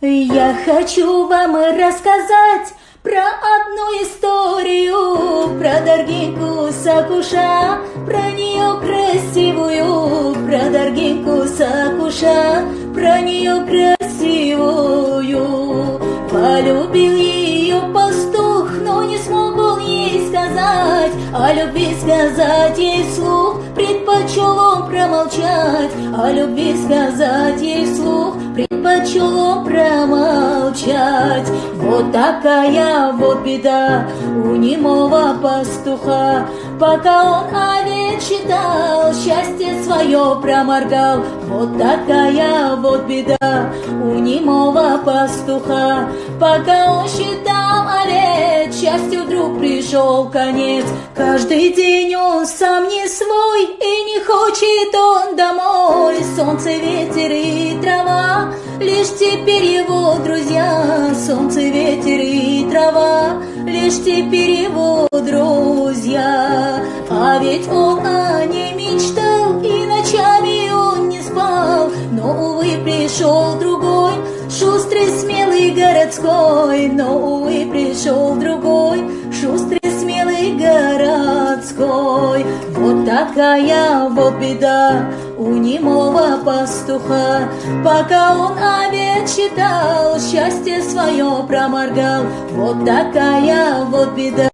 Я хочу вам рассказать про одну историю, про Даргинку Сакуша, про нее красивую, про Даргинку Сакуша, про нее красивую. Полюбил ее пастух, но не смог он ей сказать, о любви сказать ей вслух, предпочел он промолчать, о любви сказать ей вслух, предпочел он промолчать. Вот такая вот беда у немого пастуха, пока он овец считал, счастье свое проморгал. Вот такая вот беда у немого пастуха, пока он считал овец, счастью вдруг пришел конец. Каждый день он сам не свой, и не хочет он домой. Солнце, ветер и трава, лишь теперь его друзья. Солнце, ветер и трава, лишь теперь его друзья. А ведь он о ней мечтал, и ночами он не спал. Но, увы, пришел другой, шустрый, смелый, городской. Но, увы, пришел другой, шустрый, смелый, городской. Вот такая вот беда у немого пастуха, пока он овец считал, счастье свое проморгал. Вот такая вот беда.